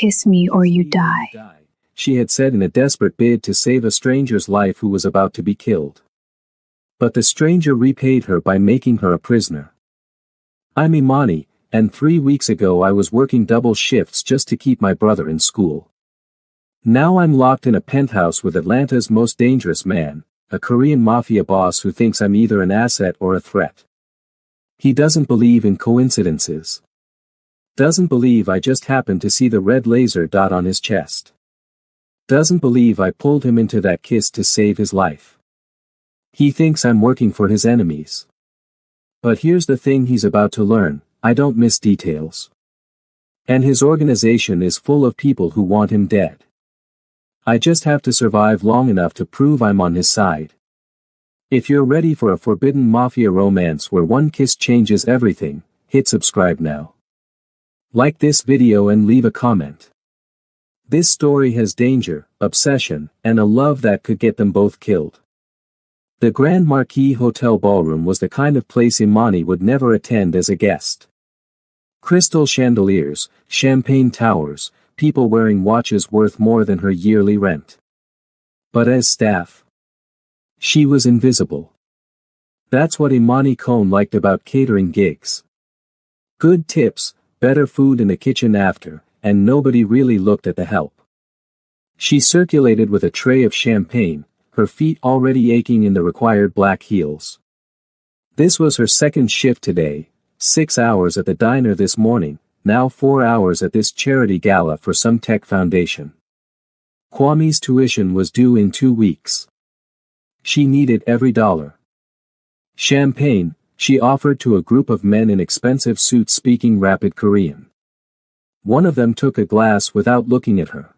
kiss me or you die," she had said in a desperate bid to save a stranger's life who was about to be killed. But the stranger repaid her by making her a prisoner. "I'm Imani, and 3 weeks ago I was working double shifts just to keep my brother in school. Now I'm locked in a penthouse with Atlanta's most dangerous man, a Korean mafia boss who thinks I'm either an asset or a threat. He doesn't believe in coincidences. Doesn't believe I just happened to see the red laser dot on his chest. Doesn't believe I pulled him into that kiss to save his life. He thinks I'm working for his enemies. But here's the thing he's about to learn, I don't miss details. And his organization is full of people who want him dead. I just have to survive long enough to prove I'm on his side. If you're ready for a forbidden mafia romance where one kiss changes everything, hit subscribe now. Like this video and leave a comment. This story has danger, obsession, and a love that could get them both killed. The Grand Marquis Hotel ballroom was the kind of place Imani would never attend as a guest. Crystal chandeliers, champagne towers, people wearing watches worth more than her yearly rent. But as staff, she was invisible. That's what Imani Kohn liked about catering gigs. Good tips, better food in the kitchen after, and nobody really looked at the help. She circulated with a tray of champagne, her feet already aching in the required black heels. This was her second shift today, 6 hours at the diner this morning, now 4 hours at this charity gala for some tech foundation. Kwame's tuition was due in 2 weeks. She needed every dollar. Champagne, she offered to a group of men in expensive suits speaking rapid Korean. One of them took a glass without looking at her.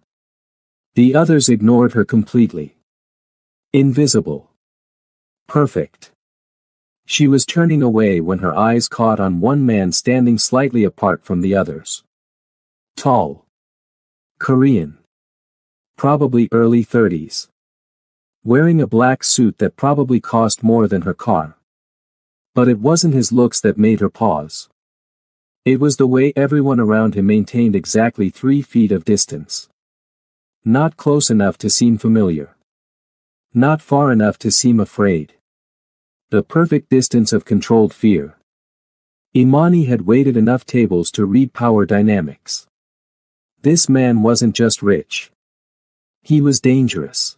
The others ignored her completely. Invisible. Perfect. She was turning away when her eyes caught on one man standing slightly apart from the others. Tall. Korean. Probably early 30s. Wearing a black suit that probably cost more than her car. But it wasn't his looks that made her pause. It was the way everyone around him maintained exactly 3 feet of distance. Not close enough to seem familiar. Not far enough to seem afraid. The perfect distance of controlled fear. Imani had waited enough tables to read power dynamics. This man wasn't just rich. He was dangerous.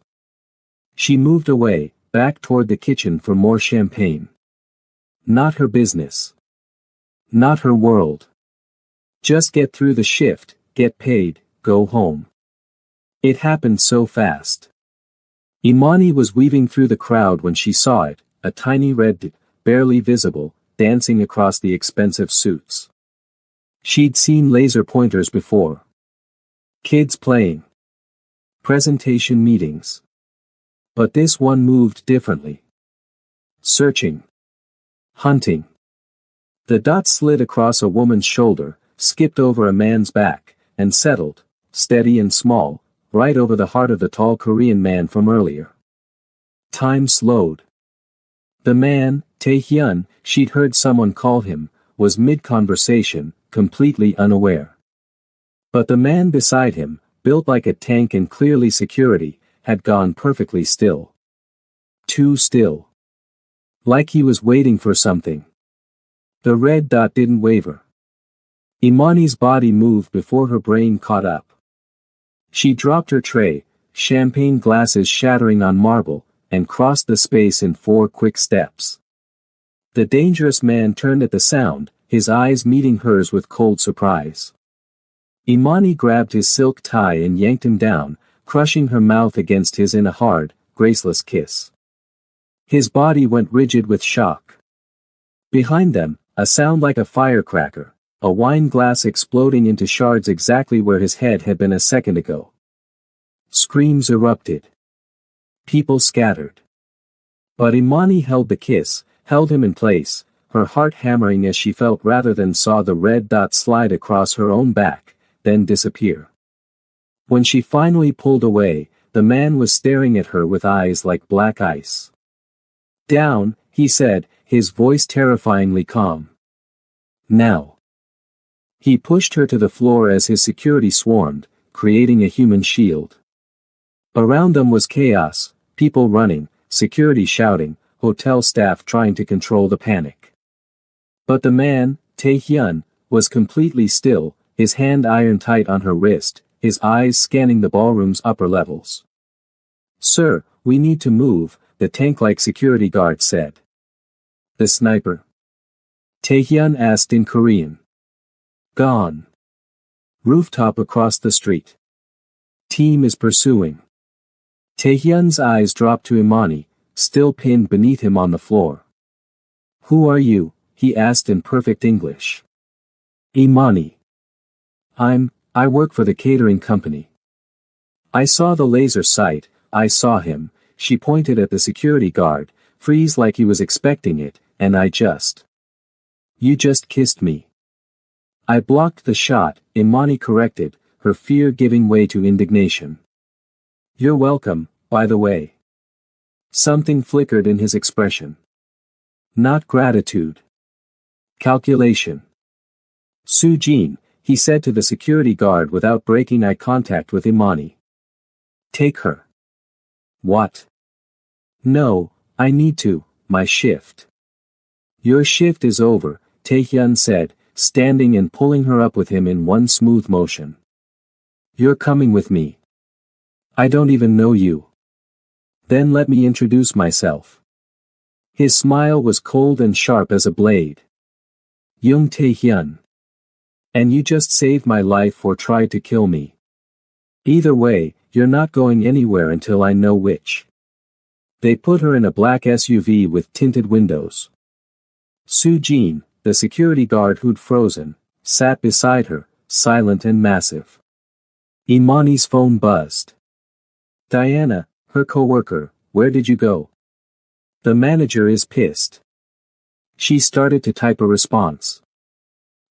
She moved away, back toward the kitchen for more champagne. Not her business. Not her world. Just get through the shift, get paid, go home. It happened so fast. Imani was weaving through the crowd when she saw it, a tiny red, barely visible, dancing across the expensive suits. She'd seen laser pointers before. Kids playing. Presentation meetings. But this one moved differently. Searching. Hunting. The dot slid across a woman's shoulder, skipped over a man's back, and settled, steady and small, right over the heart of the tall Korean man from earlier. Time slowed. The man, Tae-hyun, she'd heard someone call him, was mid-conversation, completely unaware. But the man beside him, built like a tank and clearly security, had gone perfectly still. Too still. Like he was waiting for something. The red dot didn't waver. Imani's body moved before her brain caught up. She dropped her tray, champagne glasses shattering on marble, and crossed the space in 4 quick steps. The dangerous man turned at the sound, his eyes meeting hers with cold surprise. Imani grabbed his silk tie and yanked him down, crushing her mouth against his in a hard, graceless kiss. His body went rigid with shock. Behind them, a sound like a firecracker, a wine glass exploding into shards exactly where his head had been a second ago. Screams erupted. People scattered. But Imani held the kiss, held him in place, her heart hammering as she felt rather than saw the red dot slide across her own back, then disappear. When she finally pulled away, the man was staring at her with eyes like black ice. "Down," he said, his voice terrifyingly calm. "Now." He pushed her to the floor as his security swarmed, creating a human shield. Around them was chaos, people running, security shouting, hotel staff trying to control the panic. But the man, Tae-hyun, was completely still, his hand iron tight on her wrist, his eyes scanning the ballroom's upper levels. "Sir, we need to move," the tank-like security guard said. "The sniper?" Tae-hyun asked in Korean. "Gone. Rooftop across the street. Team is pursuing." Tae-hyun's eyes dropped to Imani, still pinned beneath him on the floor. "Who are you?" he asked in perfect English. "Imani. I work for the catering company." "I saw the laser sight, I saw him," she pointed at the security guard, freeze like he was expecting it, "and You just kissed me." "I blocked the shot," Imani corrected, her fear giving way to indignation. "You're welcome, by the way." Something flickered in his expression. Not gratitude. Calculation. "Soo-jin," he said to the security guard without breaking eye contact with Imani. "Take her." "What?" "No, I need to, my shift." "Your shift is over," Tae-hyun said, standing and pulling her up with him in one smooth motion. "You're coming with me. I don't even know you." "Then let me introduce myself." His smile was cold and sharp as a blade. "Young Tae-hyun. And you just saved my life or tried to kill me. Either way, you're not going anywhere until I know which." They put her in a black SUV with tinted windows. Soo-jin, the security guard who'd frozen, sat beside her, silent and massive. Imani's phone buzzed. "Diana, her coworker, where did you go? The manager is pissed." She started to type a response.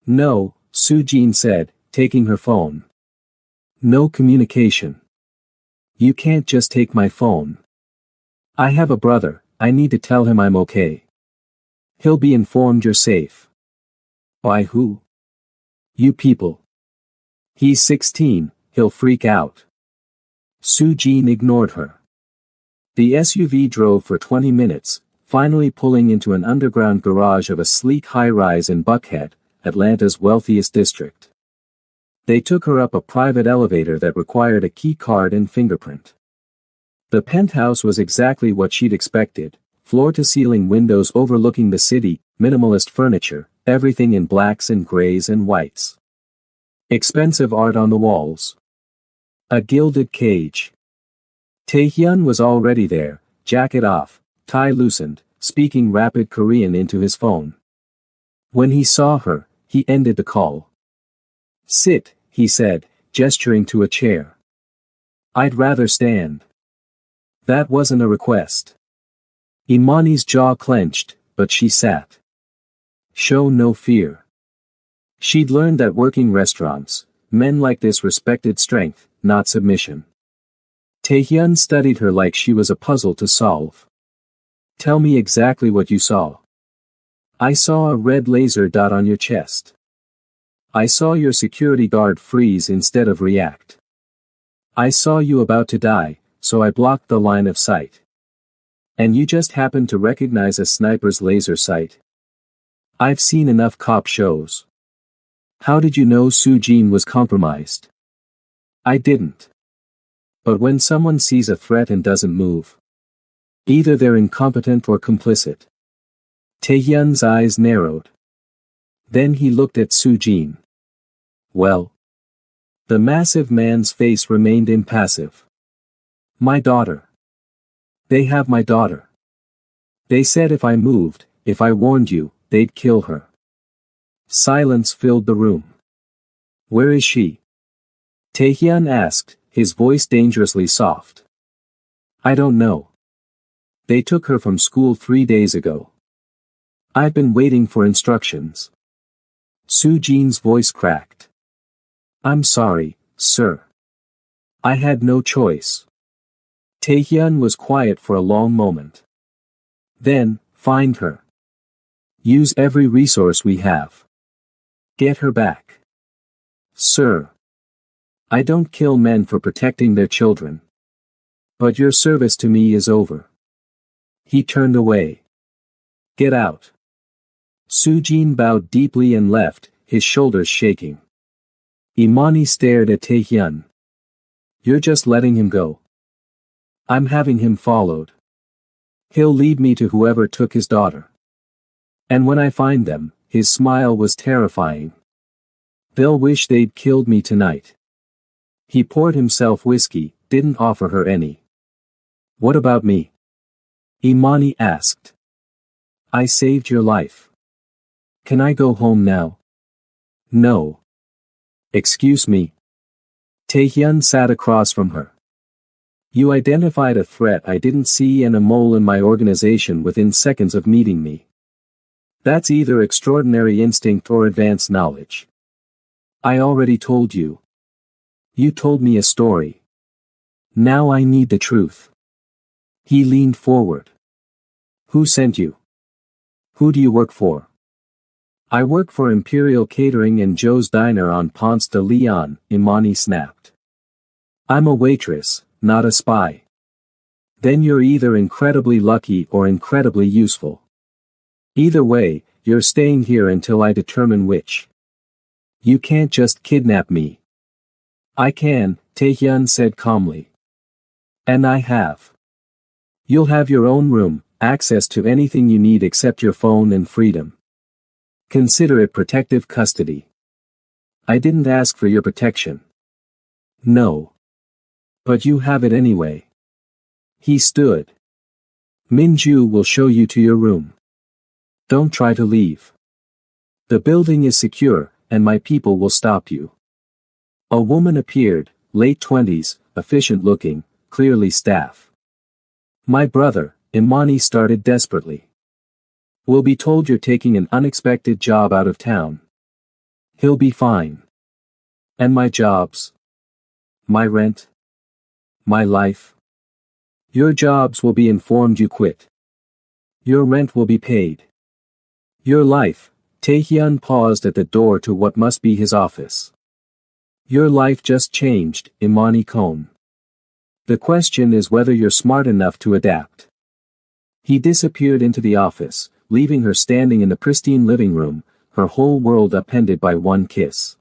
"No," Soo-jin said, taking her phone. "No communication. You can't just take my phone. I have a brother, I need to tell him I'm okay. He'll be informed you're safe." "By who?" "You people. He's 16, he'll freak out." Soo-jin ignored her. The SUV drove for 20 minutes, finally pulling into an underground garage of a sleek high-rise in Buckhead, Atlanta's wealthiest district. They took her up a private elevator that required a key card and fingerprint. The penthouse was exactly what she'd expected, floor-to-ceiling windows overlooking the city, minimalist furniture, everything in blacks and grays and whites. Expensive art on the walls. A gilded cage. Tae-hyun was already there, jacket off, tie loosened, speaking rapid Korean into his phone. When he saw her, he ended the call. "Sit," he said, gesturing to a chair. "I'd rather stand." That wasn't a request. Imani's jaw clenched, but she sat. Show no fear. She'd learned that working restaurants, men like this respected strength, not submission. Tae-hyun studied her like she was a puzzle to solve. "Tell me exactly what you saw." "I saw a red laser dot on your chest. I saw your security guard freeze instead of react. I saw you about to die, so I blocked the line of sight. And you just happened to recognize a sniper's laser sight. I've seen enough cop shows." "How did you know Soo-jin was compromised?" "I didn't. But when someone sees a threat and doesn't move, either they're incompetent or complicit." Tae-hyun's eyes narrowed. Then he looked at Soo-jin. "Well?" The massive man's face remained impassive. "My daughter. They have my daughter. They said if I moved, if I warned you, they'd kill her." Silence filled the room. "Where is she?" Tae-hyun asked, his voice dangerously soft. "I don't know. They took her from school 3 days ago. I've been waiting for instructions." Soo-jin's voice cracked. "I'm sorry, sir. I had no choice." Tae-hyun was quiet for a long moment. Then, "Find her. Use every resource we have. Get her back." "Sir." I don't kill men for protecting their children. But your service to me is over. He turned away. Get out. Sujin bowed deeply and left, his shoulders shaking. Imani stared at Taehyun. You're just letting him go. I'm having him followed. He'll lead me to whoever took his daughter. And when I find them, his smile was terrifying. They'll wish they'd killed me tonight. He poured himself whiskey, didn't offer her any. What about me? Imani asked. I saved your life. Can I go home now? No. Excuse me. Taehyun sat across from her. You identified a threat I didn't see and a mole in my organization within seconds of meeting me. That's either extraordinary instinct or advanced knowledge. I already told you. You told me a story. Now I need the truth. He leaned forward. Who sent you? Who do you work for? I work for Imperial Catering and Joe's Diner on Ponce de Leon, Imani snapped. I'm a waitress, not a spy. Then you're either incredibly lucky or incredibly useful. Either way, you're staying here until I determine which. You can't just kidnap me. I can, Taehyun said calmly. And I have. You'll have your own room, access to anything you need except your phone and freedom. Consider it protective custody. I didn't ask for your protection. No. But you have it anyway. He stood. Minju will show you to your room. Don't try to leave. The building is secure, and my people will stop you. A woman appeared, late 20s, efficient looking, clearly staff. My brother, Imani started desperately. We'll be told you're taking an unexpected job out of town. He'll be fine. And my jobs? My rent? My life? Your jobs will be informed you quit. Your rent will be paid. Your life, Taehyun paused at the door to what must be his office. Your life just changed, Imani Kohn. The question is whether you're smart enough to adapt. He disappeared into the office, leaving her standing in the pristine living room, her whole world upended by one kiss.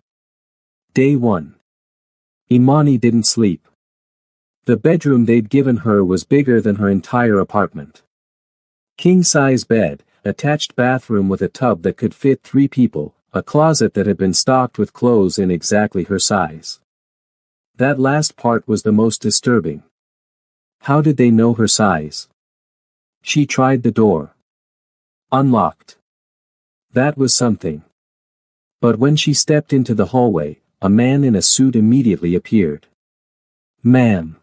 Day 1. Imani didn't sleep. The bedroom they'd given her was bigger than her entire apartment. King-size bed, attached bathroom with a tub that could fit 3 people, a closet that had been stocked with clothes in exactly her size. That last part was the most disturbing. How did they know her size? She tried the door. Unlocked. That was something. But when she stepped into the hallway, a man in a suit immediately appeared. Ma'am.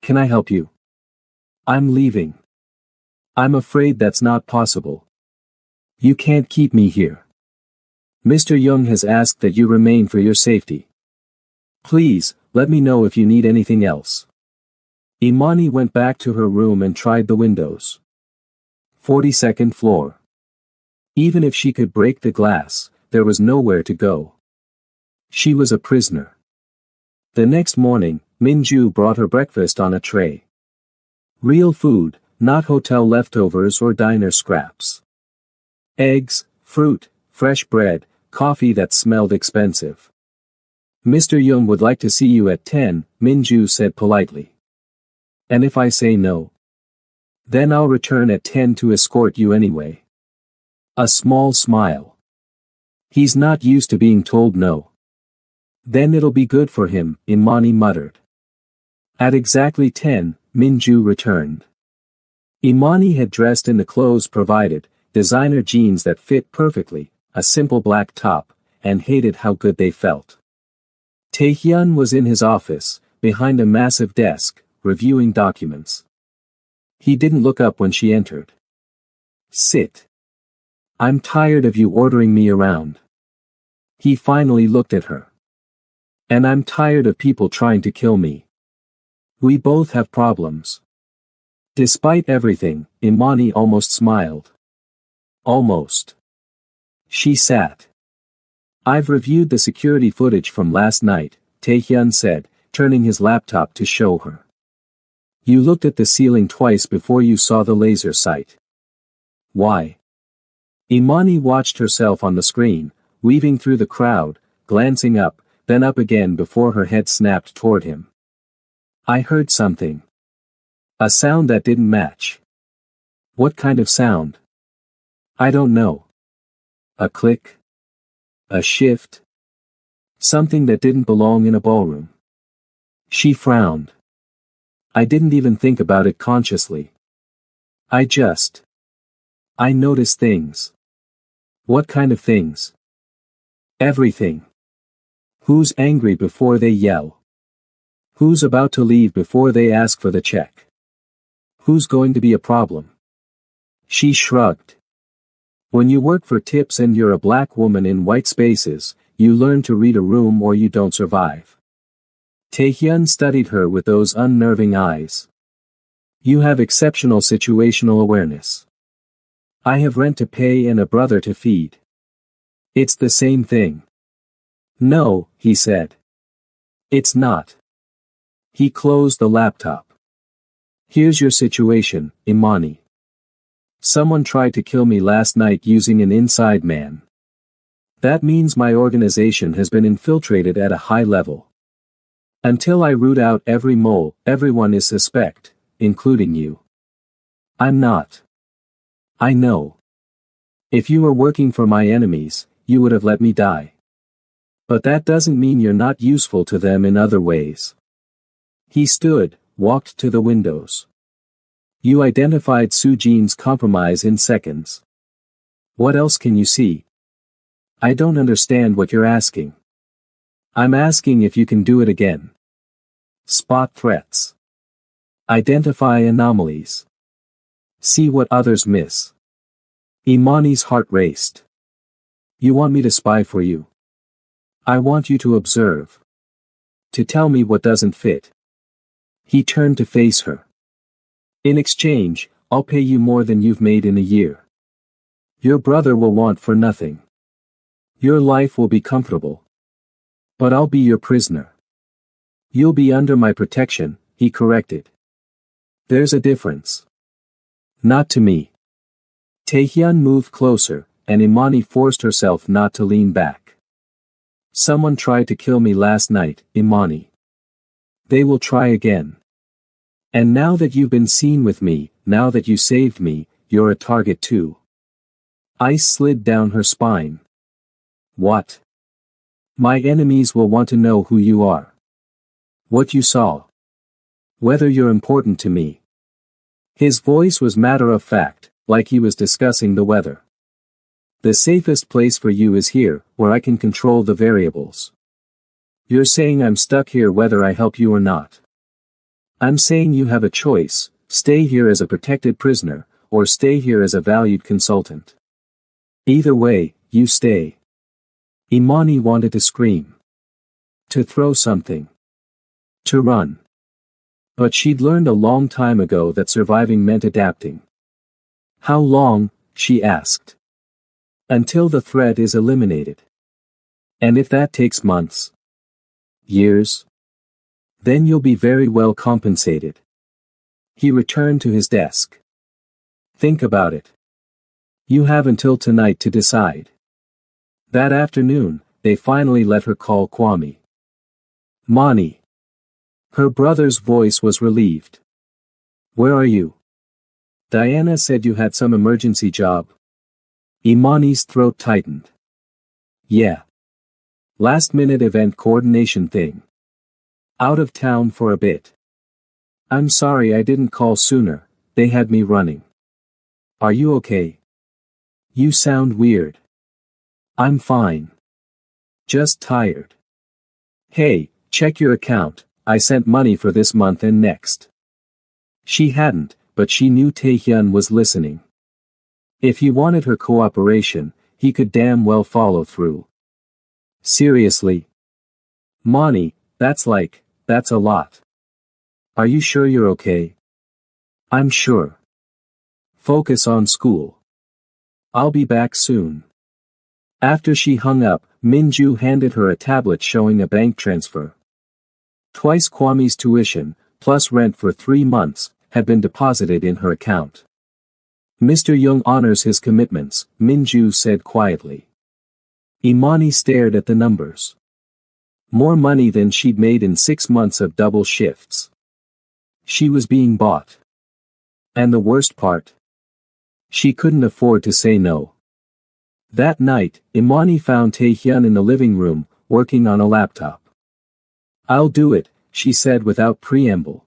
Can I help you? I'm leaving. I'm afraid that's not possible. You can't keep me here. Mr. Young has asked that you remain for your safety. Please, let me know if you need anything else. Imani went back to her room and tried the windows. 42nd floor. Even if she could break the glass, there was nowhere to go. She was a prisoner. The next morning, Minju brought her breakfast on a tray. Real food, not hotel leftovers or diner scraps. Eggs, fruit, fresh bread, coffee that smelled expensive. Mr. Young would like to see you at 10, Minju said politely. And if I say no? Then I'll return at 10 to escort you anyway. A small smile. He's not used to being told no. Then it'll be good for him, Imani muttered. At exactly 10, Minju returned. Imani had dressed in the clothes provided, designer jeans that fit perfectly, a simple black top, and hated how good they felt. Taehyun was in his office, behind a massive desk, reviewing documents. He didn't look up when she entered. Sit. I'm tired of you ordering me around. He finally looked at her. And I'm tired of people trying to kill me. We both have problems. Despite everything, Imani almost smiled. Almost. She sat. I've reviewed the security footage from last night, Taehyun said, turning his laptop to show her. You looked at the ceiling twice before you saw the laser sight. Why? Imani watched herself on the screen, weaving through the crowd, glancing up, then up again before her head snapped toward him. I heard something. A sound that didn't match. What kind of sound? I don't know. A click? A shift? Something that didn't belong in a ballroom. She frowned. I didn't even think about it consciously. I noticed things. What kind of things? Everything. Who's angry before they yell? Who's about to leave before they ask for the check? Who's going to be a problem? She shrugged. When you work for tips and you're a black woman in white spaces, you learn to read a room or you don't survive. Taehyun studied her with those unnerving eyes. You have exceptional situational awareness. I have rent to pay and a brother to feed. It's the same thing. No, he said. It's not. He closed the laptop. Here's your situation, Imani. Someone tried to kill me last night using an inside man. That means my organization has been infiltrated at a high level. Until I root out every mole, everyone is suspect, including you. I'm not. I know. If you were working for my enemies, you would have let me die. But that doesn't mean you're not useful to them in other ways. He stood, walked to the windows. You identified Sujin's compromise in seconds. What else can you see? I don't understand what you're asking. I'm asking if you can do it again. Spot threats. Identify anomalies. See what others miss. Imani's heart raced. You want me to spy for you? I want you to observe. To tell me what doesn't fit. He turned to face her. In exchange, I'll pay you more than you've made in a year. Your brother will want for nothing. Your life will be comfortable. But I'll be your prisoner. You'll be under my protection, he corrected. There's a difference. Not to me. Taehyun moved closer, and Imani forced herself not to lean back. Someone tried to kill me last night, Imani. They will try again. And now that you've been seen with me, now that you saved me, you're a target too. Ice slid down her spine. What? My enemies will want to know who you are. What you saw. Whether you're important to me. His voice was matter of fact, like he was discussing the weather. The safest place for you is here, where I can control the variables. You're saying I'm stuck here whether I help you or not. I'm saying you have a choice, stay here as a protected prisoner, or stay here as a valued consultant. Either way, you stay. Imani wanted to scream. To throw something. To run. But she'd learned a long time ago that surviving meant adapting. How long, she asked. Until the threat is eliminated. And if that takes months? Years? Then you'll be very well compensated. He returned to his desk. Think about it. You have until tonight to decide. That afternoon, they finally let her call Kwame. Mani. Her brother's voice was relieved. Where are you? Diana said you had some emergency job. Imani's throat tightened. Yeah. Last-minute event coordination thing. Out of town for a bit. I'm sorry I didn't call sooner, they had me running. Are you okay? You sound weird. I'm fine. Just tired. Hey, check your account, I sent money for this month and next. She hadn't, but she knew Taehyun was listening. If he wanted her cooperation, he could damn well follow through. Seriously? Mani, that's a lot. Are you sure you're okay? I'm sure. Focus on school. I'll be back soon. After she hung up, Minju handed her a tablet showing a bank transfer. Twice Kwame's tuition, plus rent for 3 months, had been deposited in her account. Mr. Young honors his commitments, Minju said quietly. Imani stared at the numbers. More money than she'd made in 6 months of double shifts. She was being bought. And the worst part? She couldn't afford to say no. That night, Imani found Taehyun in the living room, working on a laptop. I'll do it, she said without preamble.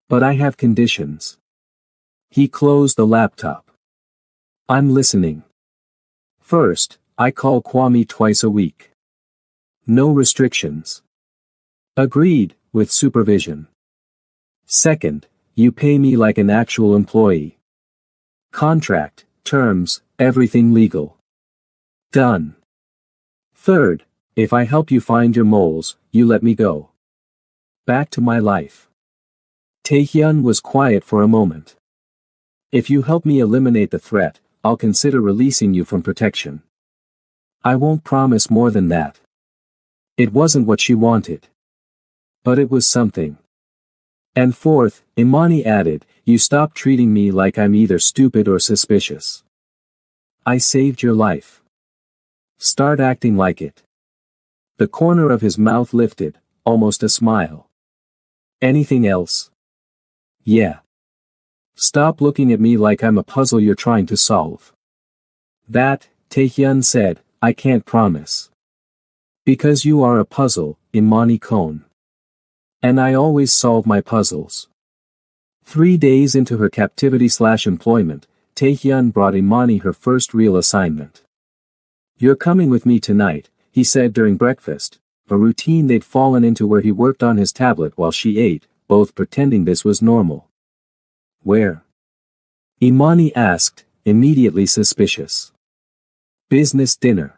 But I have conditions. He closed the laptop. I'm listening. First, I call Kwame twice a week. No restrictions. Agreed, with supervision. Second, you pay me like an actual employee. Contract, terms, everything legal. Done. Third, if I help you find your moles, you let me go. Back to my life. Taehyun was quiet for a moment. If you help me eliminate the threat, I'll consider releasing you from protection. I won't promise more than that. It wasn't what she wanted. But it was something. And fourth, Imani added, you stop treating me like I'm either stupid or suspicious. I saved your life. Start acting like it. The corner of his mouth lifted, almost a smile. Anything else? Yeah. Stop looking at me like I'm a puzzle you're trying to solve. That, Taehyun said, I can't promise. Because you are a puzzle, Imani Kohn. And I always solve my puzzles. 3 days into her captivity/employment, Taehyun brought Imani her first real assignment. You're coming with me tonight, he said during breakfast, a routine they'd fallen into where he worked on his tablet while she ate, both pretending this was normal. Where? Imani asked, immediately suspicious. Business dinner.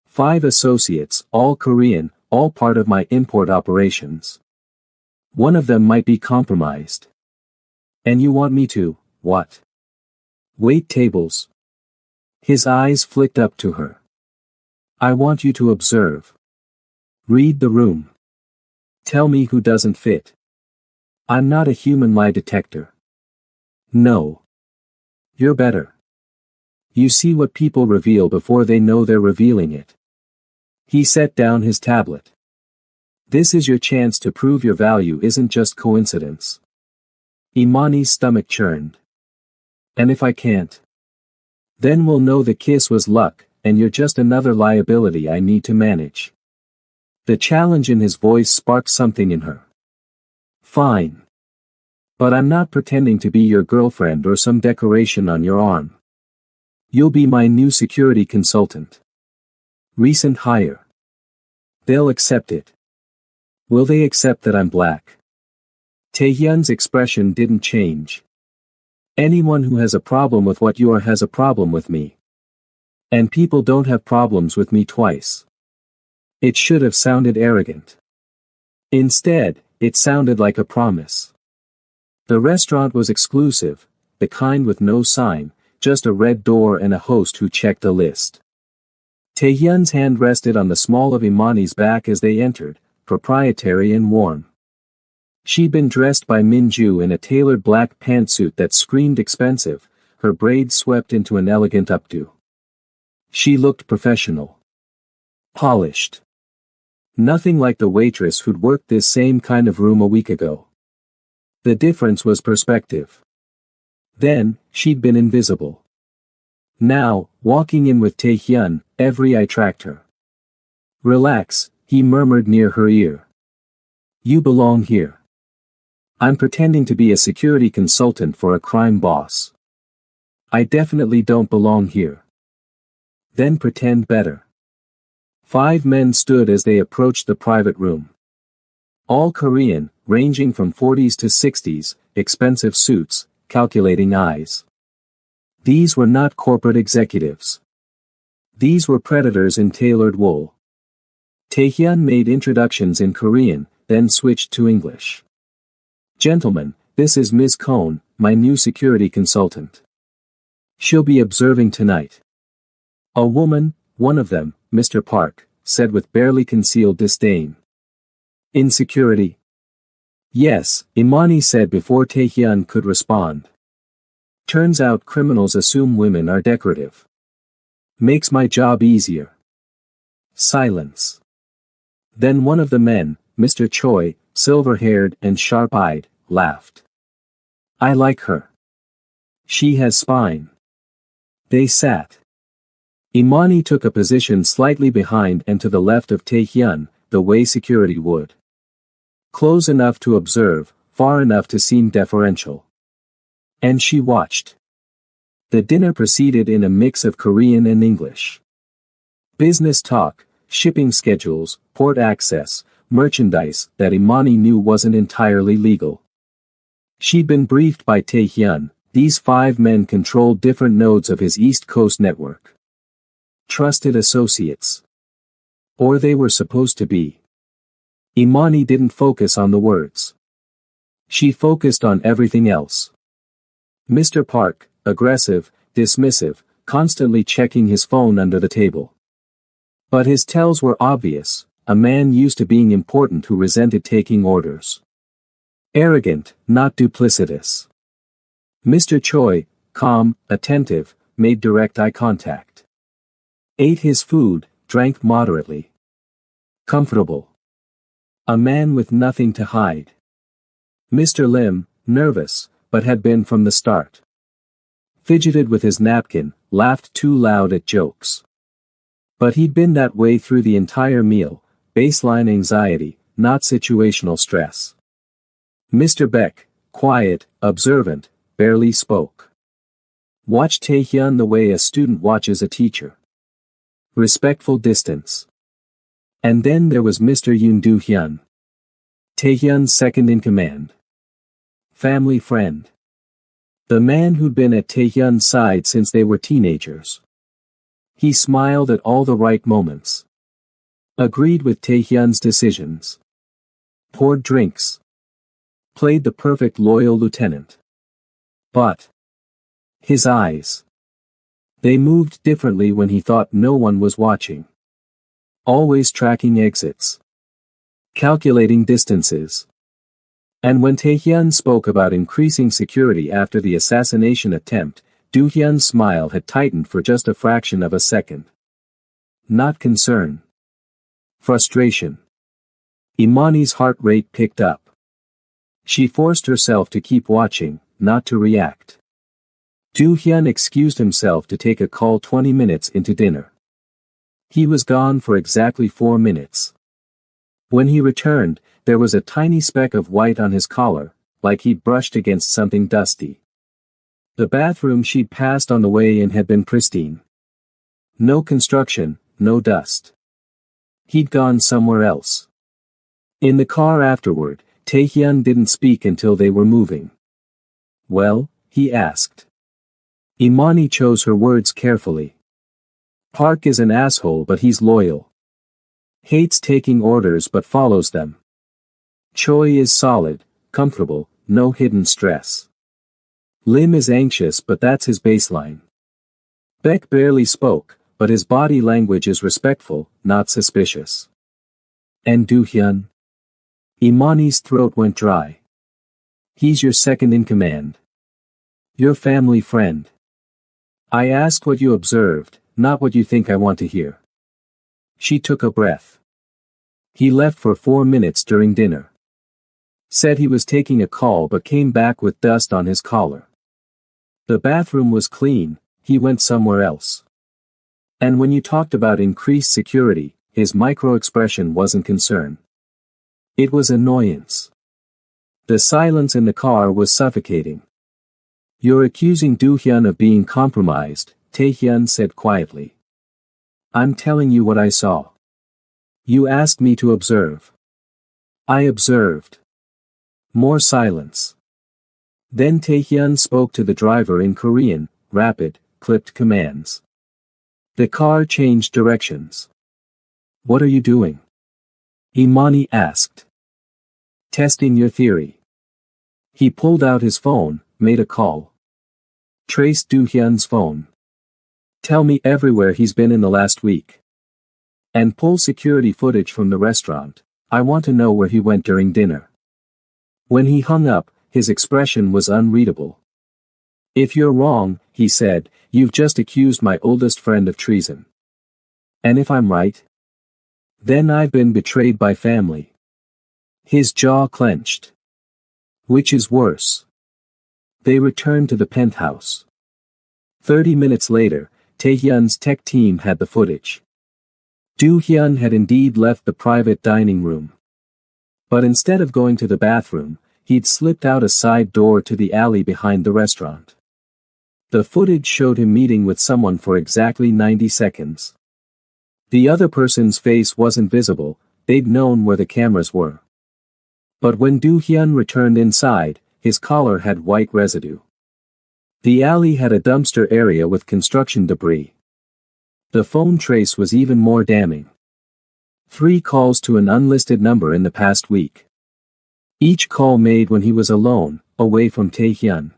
5 associates, all Korean, all part of my import operations. One of them might be compromised. And you want me to, what? Wait tables. His eyes flicked up to her. I want you to observe. Read the room. Tell me who doesn't fit. I'm not a human lie detector. No. You're better. You see what people reveal before they know they're revealing it. He set down his tablet. This is your chance to prove your value isn't just coincidence. Imani's stomach churned. And if I can't? Then we'll know the kiss was luck, and you're just another liability I need to manage. The challenge in his voice sparked something in her. Fine. But I'm not pretending to be your girlfriend or some decoration on your arm. You'll be my new security consultant. Recent hire. They'll accept it. Will they accept that I'm black? Taehyun's expression didn't change. Anyone who has a problem with what you are has a problem with me. And people don't have problems with me twice. It should have sounded arrogant. Instead, it sounded like a promise. The restaurant was exclusive, the kind with no sign, just a red door and a host who checked a list. Taehyun's hand rested on the small of Imani's back as they entered, proprietary and warm. She'd been dressed by Minju in a tailored black pantsuit that screamed expensive, her braids swept into an elegant updo. She looked professional. Polished. Nothing like the waitress who'd worked this same kind of room a week ago. The difference was perspective. Then, she'd been invisible. Now, walking in with Taehyun, every eye tracked her. Relax, he murmured near her ear. You belong here. I'm pretending to be a security consultant for a crime boss. I definitely don't belong here. Then pretend better. 5 men stood as they approached the private room. All Korean, ranging from 40s to 60s, expensive suits, calculating eyes. These were not corporate executives. These were predators in tailored wool. Taehyun made introductions in Korean, then switched to English. Gentlemen, this is Ms. Kohn, my new security consultant. She'll be observing tonight. A woman, one of them, Mr. Park, said with barely concealed disdain. Insecurity? Yes, Imani said before Taehyun could respond. Turns out criminals assume women are decorative. Makes my job easier. Silence. Then one of the men, Mr. Choi, silver-haired and sharp-eyed, laughed. I like her. She has spine. They sat. Imani took a position slightly behind and to the left of Taehyun, the way security would. Close enough to observe, far enough to seem deferential. And she watched. The dinner proceeded in a mix of Korean and English. Business talk, shipping schedules, port access, merchandise that Imani knew wasn't entirely legal. She'd been briefed by Taehyun, these 5 men controlled different nodes of his East Coast network. Trusted associates. Or they were supposed to be. Imani didn't focus on the words. She focused on everything else. Mr. Park, aggressive, dismissive, constantly checking his phone under the table. But his tells were obvious, a man used to being important who resented taking orders. Arrogant, not duplicitous. Mr. Choi, calm, attentive, made direct eye contact. Ate his food, drank moderately. Comfortable. A man with nothing to hide. Mr. Lim, nervous, but had been from the start. Fidgeted with his napkin, laughed too loud at jokes. But he'd been that way through the entire meal, baseline anxiety, not situational stress. Mr. Beck, quiet, observant, barely spoke. Watched Taehyun the way a student watches a teacher. Respectful distance. And then there was Mr. Yoon Do-hyun. Taehyun's second in command. Family friend. The man who'd been at Taehyun's side since they were teenagers. He smiled at all the right moments. Agreed with Taehyun's decisions. Poured drinks. Played the perfect loyal lieutenant. But his eyes. They moved differently when he thought no one was watching. Always tracking exits. Calculating distances. And when Taehyun spoke about increasing security after the assassination attempt, Do-hyun's smile had tightened for just a fraction of a second. Not concern. Frustration. Imani's heart rate picked up. She forced herself to keep watching, not to react. Do-hyun excused himself to take a call 20 minutes into dinner. He was gone for exactly 4 minutes. When he returned, there was a tiny speck of white on his collar, like he'd brushed against something dusty. The bathroom she'd passed on the way in had been pristine. No construction, no dust. He'd gone somewhere else. In the car afterward, Taehyun didn't speak until they were moving. Well, he asked. Imani chose her words carefully. Park is an asshole but he's loyal. Hates taking orders but follows them. Choi is solid, comfortable, no hidden stress. Lim is anxious but that's his baseline. Beck barely spoke, but his body language is respectful, not suspicious. And Do-hyun? Imani's throat went dry. He's your second in command. Your family friend. I asked what you observed, not what you think I want to hear. She took a breath. He left for 4 minutes during dinner. Said he was taking a call but came back with dust on his collar. The bathroom was clean, he went somewhere else. And when you talked about increased security, his micro-expression wasn't concern. It was annoyance. The silence in the car was suffocating. You're accusing Do-hyun of being compromised, Taehyun said quietly. I'm telling you what I saw. You asked me to observe. I observed. More silence. Then Taehyun spoke to the driver in Korean, rapid, clipped commands. The car changed directions. What are you doing? Imani asked. Testing your theory. He pulled out his phone, made a call. Traced Do-hyun's phone. Tell me everywhere he's been in the last week. And pull security footage from the restaurant. I want to know where he went during dinner. When he hung up, his expression was unreadable. If you're wrong, he said, you've just accused my oldest friend of treason. And if I'm right? Then I've been betrayed by family. His jaw clenched. Which is worse? They returned to the penthouse. 30 minutes later, Taehyun's tech team had the footage. Do-hyun had indeed left the private dining room. But instead of going to the bathroom, he'd slipped out a side door to the alley behind the restaurant. The footage showed him meeting with someone for exactly 90 seconds. The other person's face wasn't visible, they'd known where the cameras were. But when Do-hyun returned inside, his collar had white residue. The alley had a dumpster area with construction debris. The phone trace was even more damning. 3 calls to an unlisted number in the past week. Each call made when he was alone, away from Taehyun.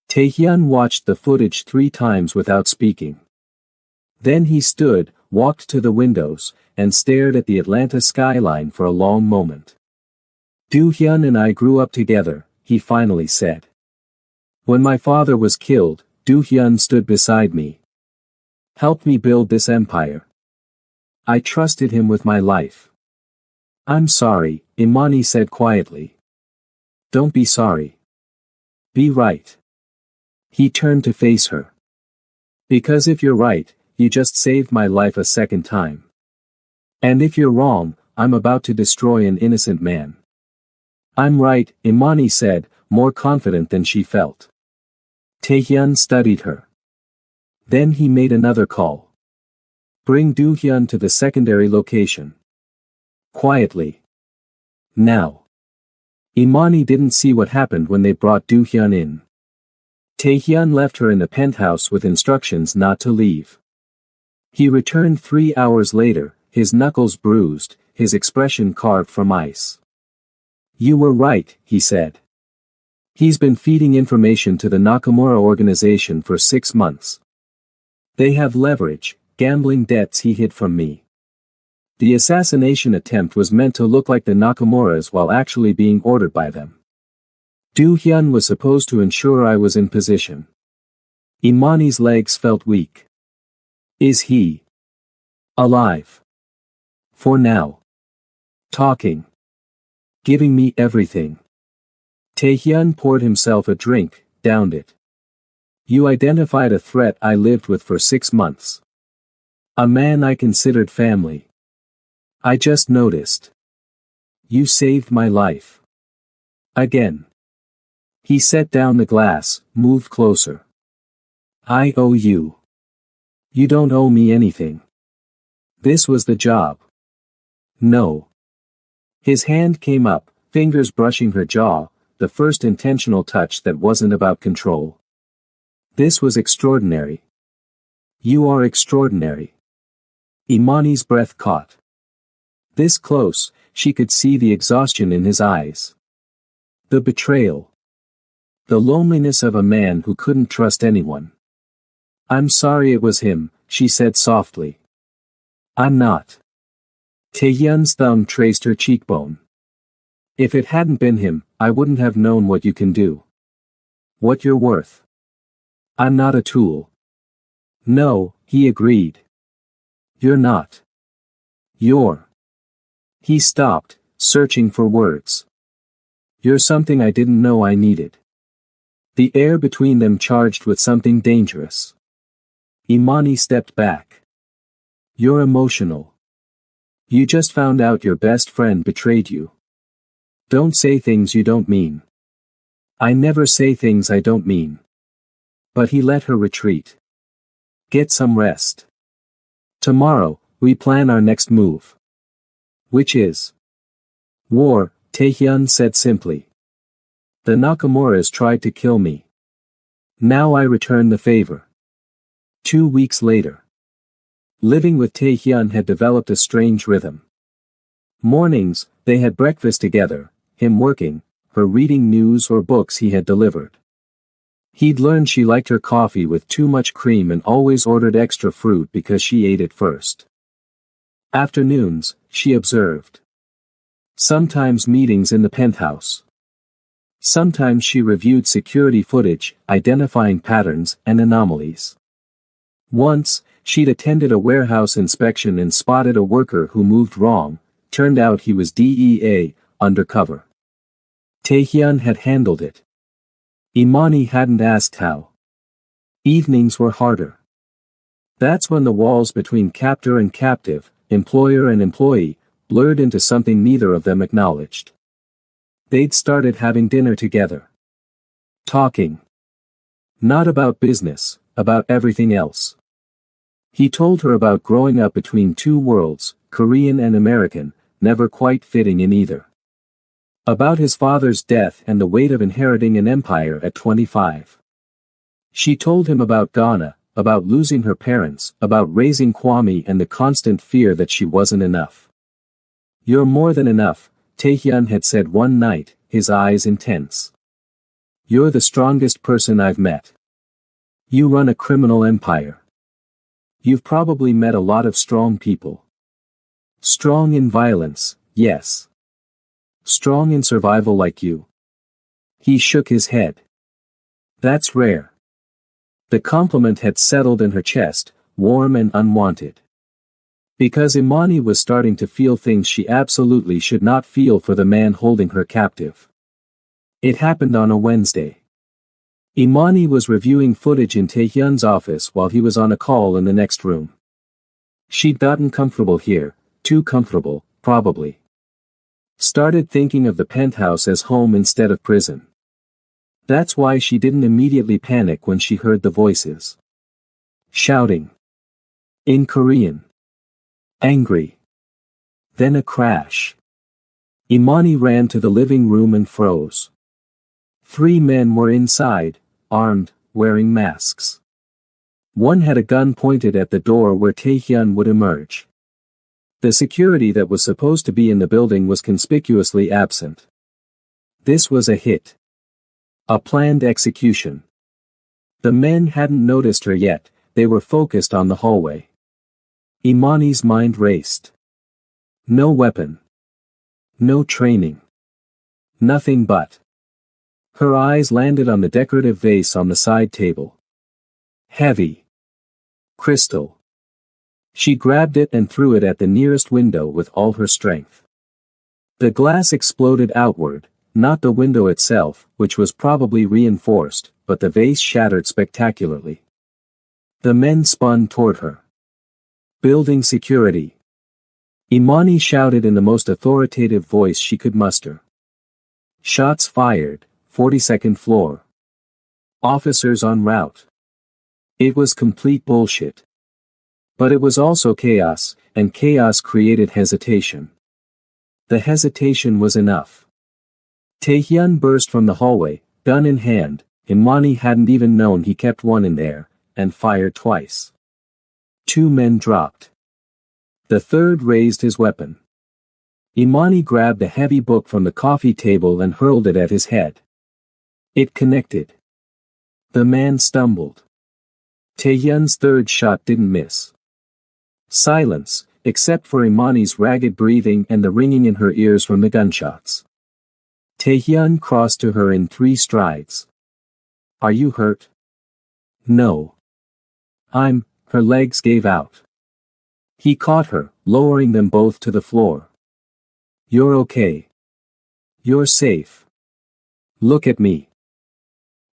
Taehyun watched the footage 3 times without speaking. Then he stood, walked to the windows, and stared at the Atlanta skyline for a long moment. Do-hyun and I grew up together, he finally said. When my father was killed, Do-hyun stood beside me. Helped me build this empire. I trusted him with my life. I'm sorry, Imani said quietly. Don't be sorry. Be right. He turned to face her. Because if you're right, you just saved my life a second time. And if you're wrong, I'm about to destroy an innocent man. I'm right, Imani said, more confident than she felt. Taehyun studied her. Then he made another call. Bring Do-hyun to the secondary location. Quietly. Now. Imani didn't see what happened when they brought Do-hyun in. Taehyun left her in the penthouse with instructions not to leave. He returned 3 hours later, his knuckles bruised, his expression carved from ice. You were right, he said. He's been feeding information to the Nakamura organization for 6 months. They have leverage, gambling debts he hid from me. The assassination attempt was meant to look like the Nakamuras while actually being ordered by them. Do-hyun was supposed to ensure I was in position. Imani's legs felt weak. Is he alive? For now. Talking. Giving me everything. Taehyun poured himself a drink, downed it. You identified a threat I lived with for 6 months. A man I considered family. I just noticed. You saved my life. Again. He set down the glass, moved closer. I owe you. You don't owe me anything. This was the job. No. His hand came up, fingers brushing her jaw, the first intentional touch that wasn't about control. This was extraordinary. You are extraordinary. Imani's breath caught. This close, she could see the exhaustion in his eyes. The betrayal. The loneliness of a man who couldn't trust anyone. I'm sorry it was him, she said softly. I'm not. Taehyun's thumb traced her cheekbone. If it hadn't been him, I wouldn't have known what you can do. What you're worth. I'm not a tool. No, he agreed. You're not. You're. He stopped, searching for words. You're something I didn't know I needed. The air between them charged with something dangerous. Imani stepped back. You're emotional. You just found out your best friend betrayed you. Don't say things you don't mean. I never say things I don't mean. But he let her retreat. Get some rest. Tomorrow, we plan our next move. Which is war, Taehyun said simply. The Nakamuras tried to kill me. Now I return the favor. 2 weeks later. Living with Taehyun had developed a strange rhythm. Mornings, they had breakfast together, him working, her reading news or books he had delivered. He'd learned she liked her coffee with too much cream and always ordered extra fruit because she ate it first. Afternoons, she observed. Sometimes meetings in the penthouse. Sometimes she reviewed security footage, identifying patterns and anomalies. Once, she'd attended a warehouse inspection and spotted a worker who moved wrong. Turned out he was DEA, undercover. Taehyun had handled it. Imani hadn't asked how. Evenings were harder. That's when the walls between captor and captive, employer and employee, blurred into something neither of them acknowledged. They'd started having dinner together. Talking. Not about business, about everything else. He told her about growing up between two worlds, Korean and American, never quite fitting in either. About his father's death and the weight of inheriting an empire at 25. She told him about Ghana, about losing her parents, about raising Kwame and the constant fear that she wasn't enough. "You're more than enough," Taehyun had said one night, his eyes intense. "You're the strongest person I've met. You run a criminal empire. You've probably met a lot of strong people. Strong in violence, yes. Strong in survival like you." He shook his head. "That's rare." The compliment had settled in her chest, warm and unwanted. Because Imani was starting to feel things she absolutely should not feel for the man holding her captive. It happened on a Wednesday. Imani was reviewing footage in Taehyun's office while he was on a call in the next room. She'd gotten comfortable here, too comfortable, probably. Started thinking of the penthouse as home instead of prison. That's why she didn't immediately panic when she heard the voices. Shouting. In Korean. Angry. Then a crash. Imani ran to the living room and froze. 3 men were inside, armed, wearing masks. One had a gun pointed at the door where Taehyun would emerge. The security that was supposed to be in the building was conspicuously absent. This was a hit. A planned execution. The men hadn't noticed her yet, they were focused on the hallway. Imani's mind raced. No weapon. No training. Nothing but. Her eyes landed on the decorative vase on the side table. Heavy. Crystal. She grabbed it and threw it at the nearest window with all her strength. The glass exploded outward, not the window itself, which was probably reinforced, but the vase shattered spectacularly. The men spun toward her. Building security. Imani shouted in the most authoritative voice she could muster. Shots fired, 42nd floor. Officers en route. It was complete bullshit. But it was also chaos, and chaos created hesitation. The hesitation was enough. Taehyun burst from the hallway, gun in hand. Imani hadn't even known he kept one in there, and fired twice. 2 men dropped. The third raised his weapon. Imani grabbed a heavy book from the coffee table and hurled it at his head. It connected. The man stumbled. Taehyun's third shot didn't miss. Silence, except for Imani's ragged breathing and the ringing in her ears from the gunshots. Taehyun crossed to her in 3 strides. Are you hurt? No. Her legs gave out. He caught her, lowering them both to the floor. You're okay. You're safe. Look at me.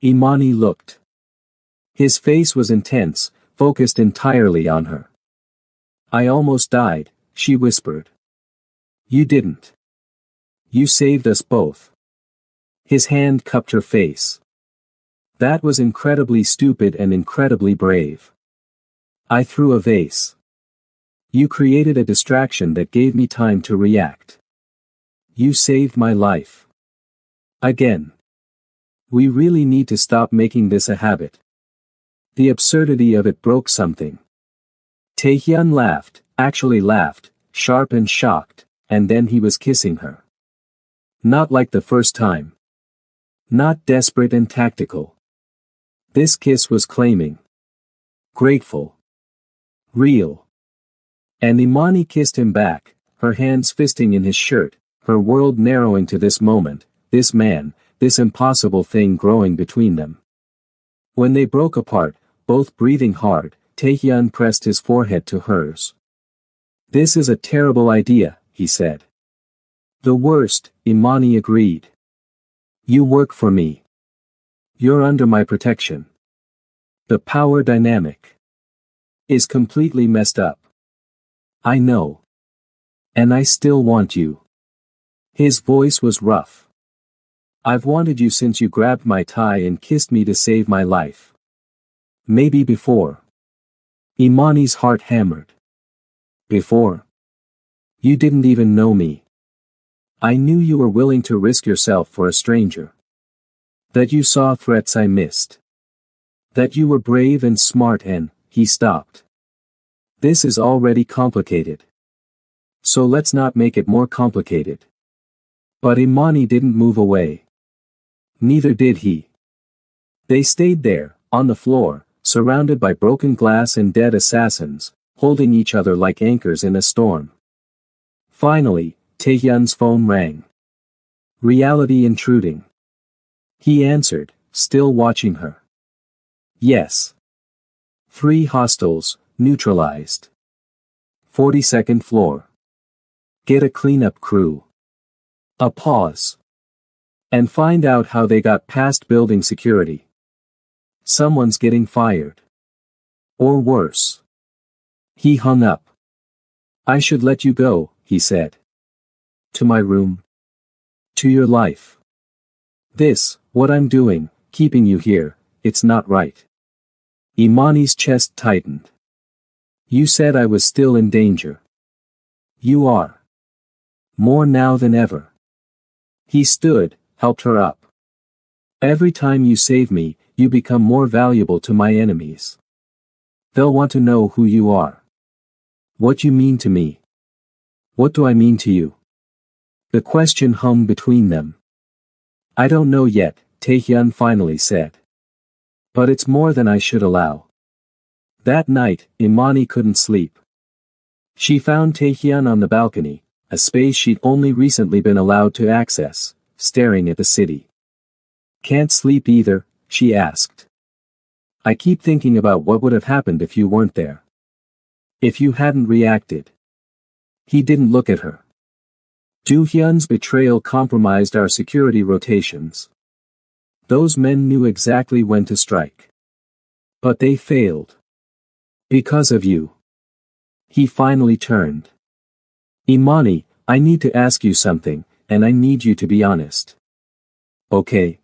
Imani looked. His face was intense, focused entirely on her. I almost died, she whispered. You didn't. You saved us both. His hand cupped her face. That was incredibly stupid and incredibly brave. I threw a vase. You created a distraction that gave me time to react. You saved my life. Again. We really need to stop making this a habit. The absurdity of it broke something. Taehyun laughed, actually laughed, sharp and shocked, and then he was kissing her. Not like the first time. Not desperate and tactical. This kiss was claiming. Grateful. Real. And Imani kissed him back, her hands fisting in his shirt, her world narrowing to this moment, this man, this impossible thing growing between them. When they broke apart, both breathing hard, Taehyun pressed his forehead to hers. "This is a terrible idea," he said. "The worst," Imani agreed. "You work for me. You're under my protection. The power dynamic is completely messed up. I know. And I still want you." His voice was rough. "I've wanted you since you grabbed my tie and kissed me to save my life. Maybe before." Imani's heart hammered. "Before? You didn't even know me. I knew you were willing to risk yourself for a stranger. That you saw threats I missed. That you were brave and smart and," he stopped. "This is already complicated. So let's not make it more complicated." But Imani didn't move away. Neither did he. They stayed there, on the floor, surrounded by broken glass and dead assassins, holding each other like anchors in a storm. Finally, Taehyun's phone rang. Reality intruding. He answered, still watching her. "Yes. 3 hostiles, neutralized. 42nd floor. Get a cleanup crew." A pause. "And find out how they got past building security. Someone's getting fired. Or worse." He hung up. "I should let you go," he said. "To my room. To your life. This, what I'm doing, keeping you here, it's not right." Imani's chest tightened. "You said I was still in danger. You are. More now than ever." He stood, helped her up. "Every time you save me, you become more valuable to my enemies. They'll want to know who you are. What you mean to me. What do I mean to you?" The question hung between them. "I don't know yet," Taehyun finally said. "But it's more than I should allow." That night, Imani couldn't sleep. She found Taehyun on the balcony, a space she'd only recently been allowed to access, staring at the city. "Can't sleep either?" she asked. "I keep thinking about what would have happened if you weren't there. If you hadn't reacted." He didn't look at her. "Doohyun's betrayal compromised our security rotations. Those men knew exactly when to strike. But they failed. Because of you." He finally turned. "Imani, I need to ask you something, and I need you to be honest. Okay?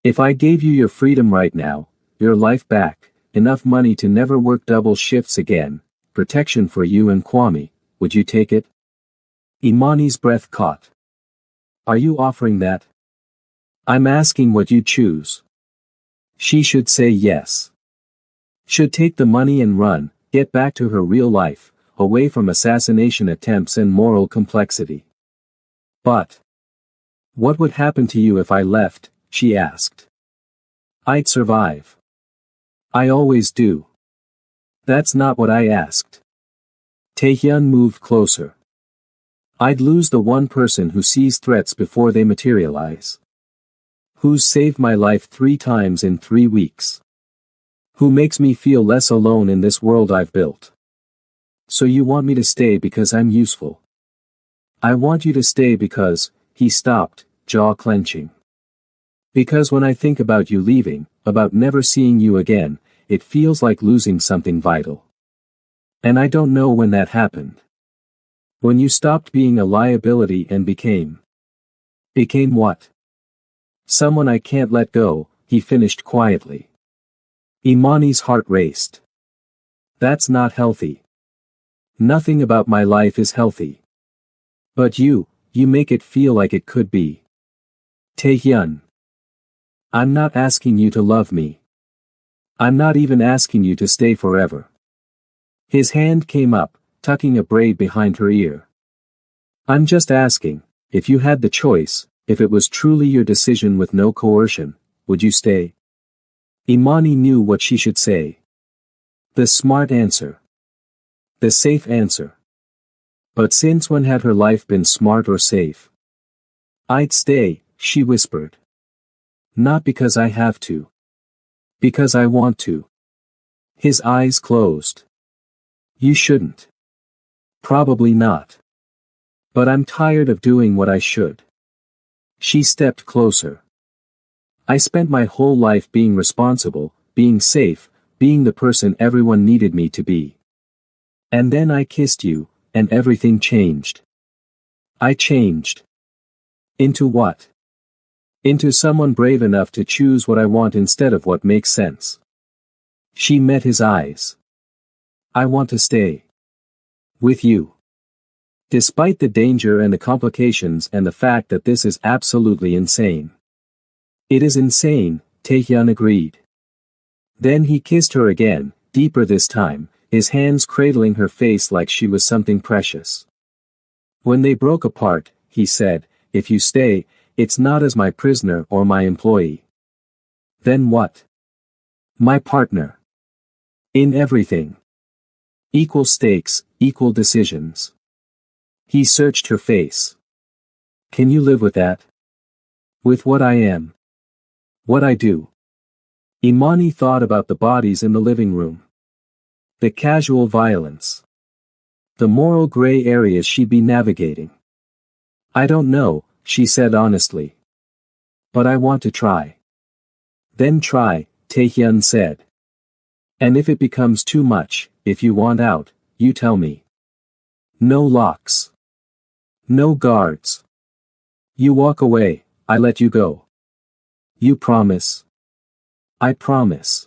If I gave you your freedom right now, your life back, enough money to never work double shifts again, protection for you and Kwame, would you take it?" Imani's breath caught. "Are you offering that?" "I'm asking what you choose." She should say yes. Should take the money and run, get back to her real life, away from assassination attempts and moral complexity. "But what would happen to you if I left?" she asked. "I'd survive. I always do." "That's not what I asked." Taehyun moved closer. "I'd lose the one person who sees threats before they materialize. Who's saved my life 3 times in 3 weeks. Who makes me feel less alone in this world I've built. So you want me to stay because I'm useful?" "I want you to stay because," he stopped, jaw clenching. "Because when I think about you leaving, about never seeing you again, it feels like losing something vital. And I don't know when that happened. When you stopped being a liability and became what? Someone I can't let go," he finished quietly. Imani's heart raced. "That's not healthy. Nothing about my life is healthy. But you make it feel like it could be." "Taehyun. I'm not asking you to love me. I'm not even asking you to stay forever." His hand came up, tucking a braid behind her ear. "I'm just asking, if you had the choice, if it was truly your decision with no coercion, would you stay?" Imani knew what she should say. The smart answer. The safe answer. But since when had her life been smart or safe? I'd stay, she whispered. Not because I have to. Because I want to. His eyes closed. You shouldn't. Probably not. But I'm tired of doing what I should. She stepped closer. I spent my whole life being responsible, being safe, being the person everyone needed me to be. And then I kissed you, and everything changed. I changed. Into what? Into someone brave enough to choose what I want instead of what makes sense. She met his eyes. I want to stay. With you. Despite the danger and the complications and the fact that this is absolutely insane. It is insane, Taehyun agreed. Then he kissed her again, deeper this time, his hands cradling her face like she was something precious. When they broke apart, he said, if you stay, it's not as my prisoner or my employee. Then what? My partner. In everything. Equal stakes, equal decisions. He searched her face. Can you live with that? With what I am? What I do? Imani thought about the bodies in the living room. The casual violence. The moral gray areas she'd be navigating. I don't know, she said honestly. But I want to try. Then try, Taehyun said. And if it becomes too much, if you want out, you tell me. No locks. No guards. You walk away, I let you go. You promise? I promise.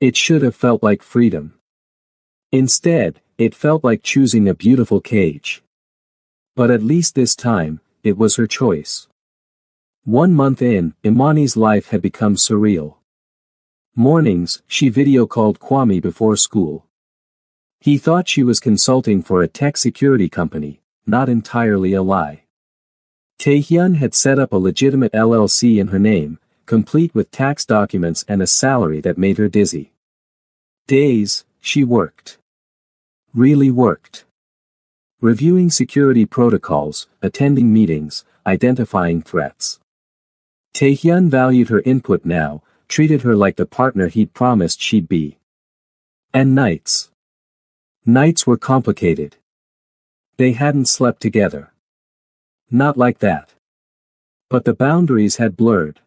It should have felt like freedom. Instead, it felt like choosing a beautiful cage. But at least this time, it was her choice. 1 month in, Imani's life had become surreal. Mornings, she video called Kwame before school. He thought she was consulting for a tech security company, not entirely a lie. Taehyun had set up a legitimate LLC in her name, complete with tax documents and a salary that made her dizzy. Days, she worked. Really worked. Reviewing security protocols, attending meetings, identifying threats. Taehyun valued her input now, treated her like the partner he'd promised she'd be. And nights. Nights were complicated. They hadn't slept together. Not like that. But the boundaries had blurred.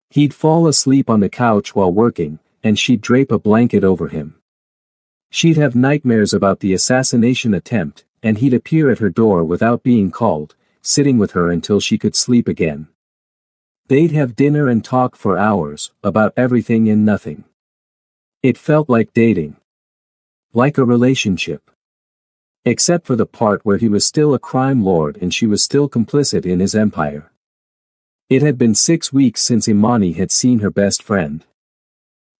He'd fall asleep on the couch while working, and she'd drape a blanket over him. She'd have nightmares about the assassination attempt, and he'd appear at her door without being called, sitting with her until she could sleep again. They'd have dinner and talk for hours, about everything and nothing. It felt like dating. Like a relationship. Except for the part where he was still a crime lord and she was still complicit in his empire. It had been 6 weeks since Imani had seen her best friend.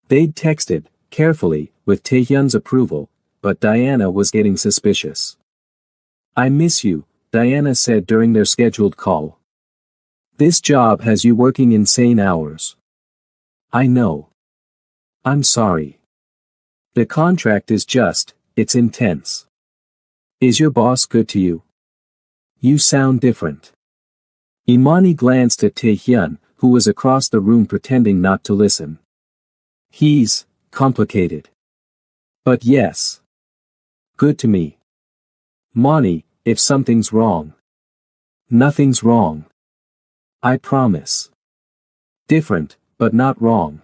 They'd texted, carefully, with Taehyun's approval, but Diana was getting suspicious. I miss you, Diana said during their scheduled call. This job has you working insane hours. I know. I'm sorry. The contract is just, it's intense. Is your boss good to you? You sound different. Imani glanced at Taehyun, who was across the room pretending not to listen. He's complicated. But yes. Good to me. Mani, if something's wrong. Nothing's wrong. I promise. Different, but not wrong.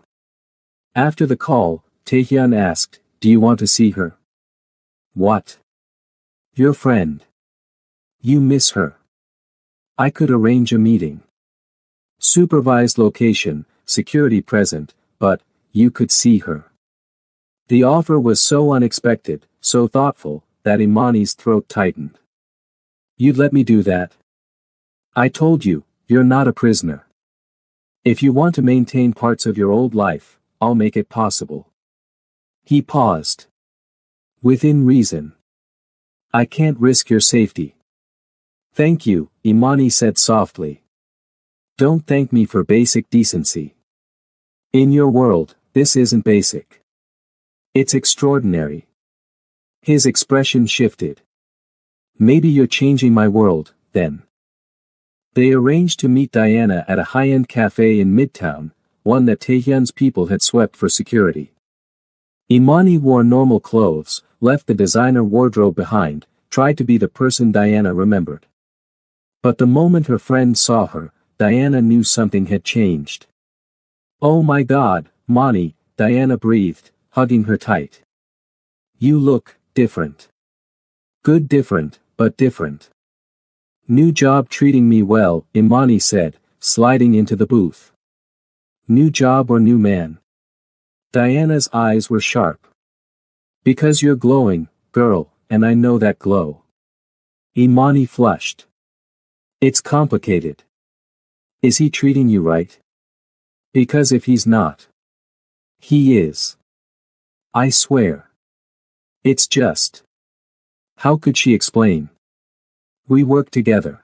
After the call, Taehyun asked, do you want to see her? What? Your friend. You miss her. I could arrange a meeting. Supervised location, security present, but, you could see her. The offer was so unexpected, so thoughtful, that Imani's throat tightened. You'd let me do that? I told you, you're not a prisoner. If you want to maintain parts of your old life, I'll make it possible. He paused. Within reason. I can't risk your safety. Thank you, Imani said softly. Don't thank me for basic decency. In your world, this isn't basic. It's extraordinary. His expression shifted. Maybe you're changing my world, then. They arranged to meet Diana at a high-end cafe in Midtown, one that Taehyun's people had swept for security. Imani wore normal clothes, left the designer wardrobe behind, tried to be the person Diana remembered. But the moment her friend saw her, Diana knew something had changed. "Oh my God, Mani," Diana breathed, hugging her tight. "You look different. Good different, but different." "New job treating me well," Imani said, sliding into the booth. "New job or new man?" Diana's eyes were sharp. "Because you're glowing, girl, and I know that glow." Imani flushed. "It's complicated. Is he treating you right? Because if he's not, he is. I swear. It's just." How could she explain? "We work together.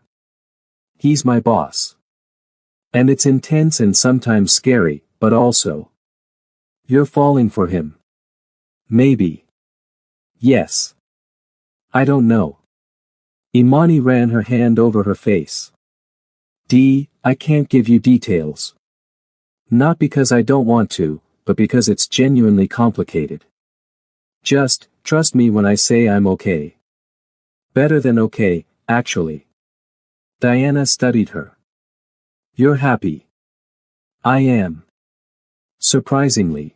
He's my boss. And it's intense and sometimes scary, but also. You're falling for him. Maybe. Yes. I don't know." Imani ran her hand over her face. I can't give you details. Not because I don't want to, but because it's genuinely complicated. Just, trust me when I say I'm okay. Better than okay, actually." Diana studied her. "You're happy." "I am. Surprisingly.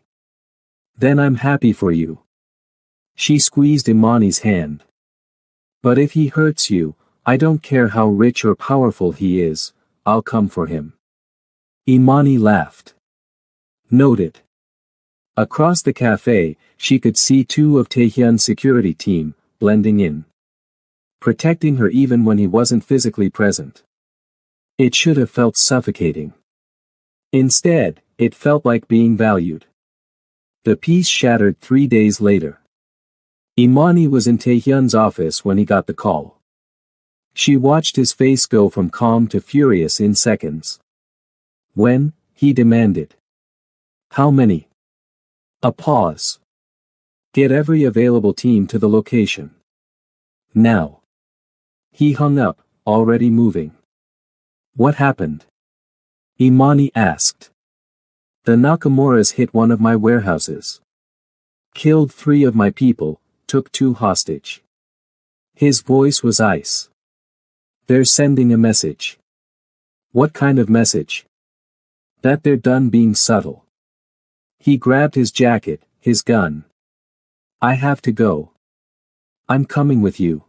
Then I'm happy for you." She squeezed Imani's hand. "But if he hurts you, I don't care how rich or powerful he is, I'll come for him." Imani laughed. Noted. Across the cafe, she could see two of Taehyun's security team, blending in. Protecting her even when he wasn't physically present. It should have felt suffocating. Instead, it felt like being valued. The peace shattered 3 days later. Imani was in Taehyun's office when he got the call. She watched his face go from calm to furious in seconds. "When?" he demanded. "How many?" A pause. "Get every available team to the location. Now." He hung up, already moving. "What happened?" Imani asked. "The Nakamuras hit one of my warehouses. Killed 3 of my people, took 2 hostage." His voice was ice. "They're sending a message." "What kind of message?" "That they're done being subtle." He grabbed his jacket, his gun. "I have to go." "I'm coming with you."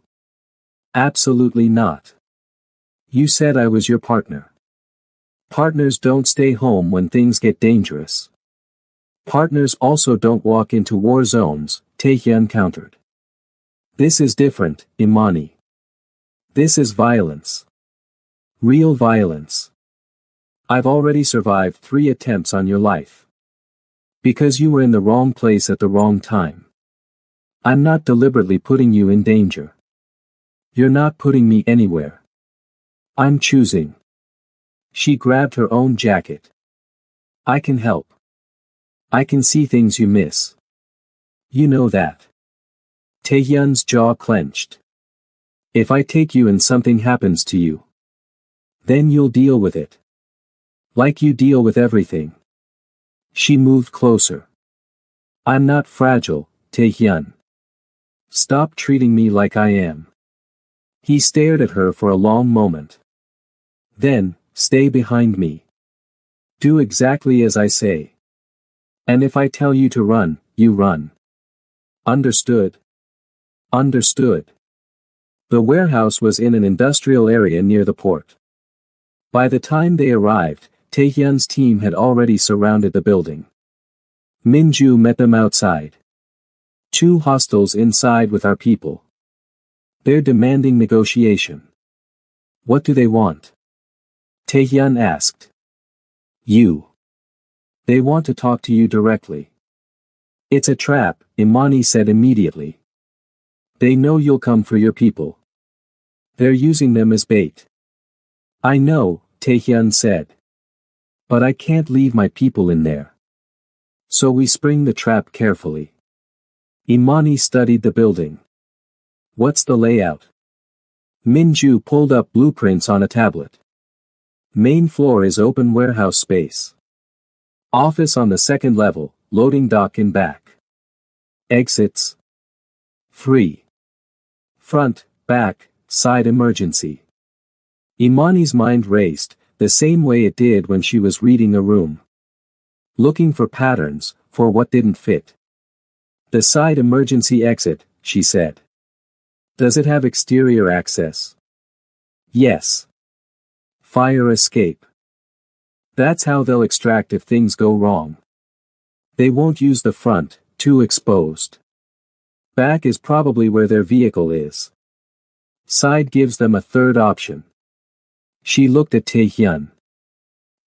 "Absolutely not. You said I was your partner." "Partners don't stay home when things get dangerous." "Partners also don't walk into war zones," Taehyun countered. "This is different, Imani. This is violence. Real violence. I've already survived 3 attempts on your life. Because you were in the wrong place at the wrong time. I'm not deliberately putting you in danger. You're not putting me anywhere. I'm choosing." She grabbed her own jacket. "I can help. I can see things you miss. You know that." Taehyun's jaw clenched. "If I take you and something happens to you, then you'll deal with it. Like you deal with everything." She moved closer. "I'm not fragile, Taehyun. Stop treating me like I am." He stared at her for a long moment. Then, "Stay behind me. Do exactly as I say. And if I tell you to run, you run. Understood?" "Understood." The warehouse was in an industrial area near the port. By the time they arrived, Taehyun's team had already surrounded the building. Minju met them outside. "2 hostiles inside with our people. They're demanding negotiation." "What do they want?" Taehyun asked. "You. They want to talk to you directly." "It's a trap," Imani said immediately. "They know you'll come for your people. They're using them as bait." "I know," Taehyun said. "But I can't leave my people in there. So we spring the trap carefully." Imani studied the building. "What's the layout?" Minju pulled up blueprints on a tablet. Main floor is open warehouse space. Office on the second level, loading dock in back. Exits. 3. Front, back, side emergency. Imani's mind raced, the same way it did when she was reading a room. Looking for patterns, for what didn't fit. The side emergency exit, she said. Does it have exterior access? Yes. Fire escape. That's how they'll extract if things go wrong. They won't use the front, too exposed. Back is probably where their vehicle is. Side gives them a third option. She looked at Taehyun.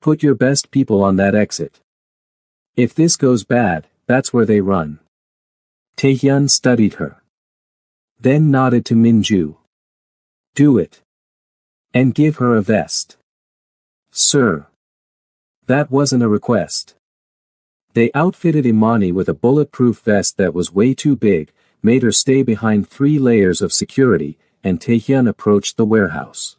Put your best people on that exit. If this goes bad, that's where they run. Taehyun studied her. Then nodded to Minju. Do it. And give her a vest. Sir. That wasn't a request. They outfitted Imani with a bulletproof vest that was way too big, made her stay behind 3 layers of security, and Taehyun approached the warehouse.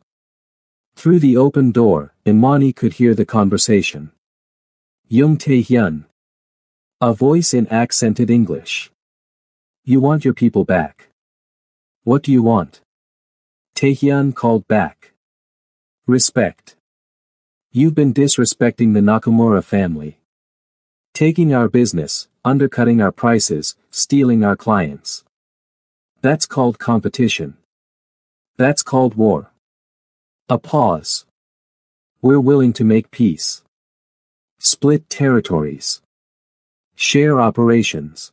Through the open door, Imani could hear the conversation. Young Taehyun. A voice in accented English. You want your people back. What do you want? Taehyun called back. Respect. You've been disrespecting the Nakamura family. Taking our business, undercutting our prices, stealing our clients. That's called competition. That's called war. A pause. We're willing to make peace. Split territories. Share operations.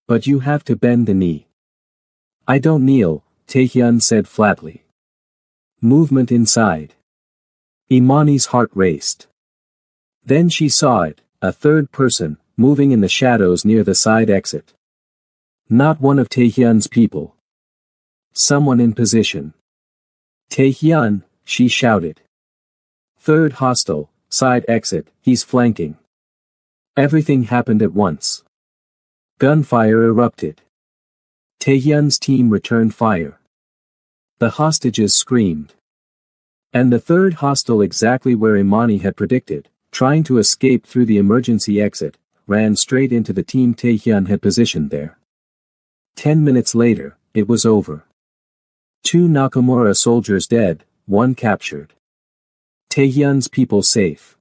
But you have to bend the knee. I don't kneel, Taehyun said flatly. Movement inside. Imani's heart raced. Then she saw it, a third person, moving in the shadows near the side exit. Not one of Taehyun's people. Someone in position. Taehyun, she shouted. Third hostile, side exit, he's flanking. Everything happened at once. Gunfire erupted. Taehyun's team returned fire. The hostages screamed. And the third hostile, exactly where Imani had predicted, trying to escape through the emergency exit, ran straight into the team Taehyun had positioned there. 10 minutes later, it was over. 2 Nakamura soldiers dead, 1 captured. Taehyun's people safe.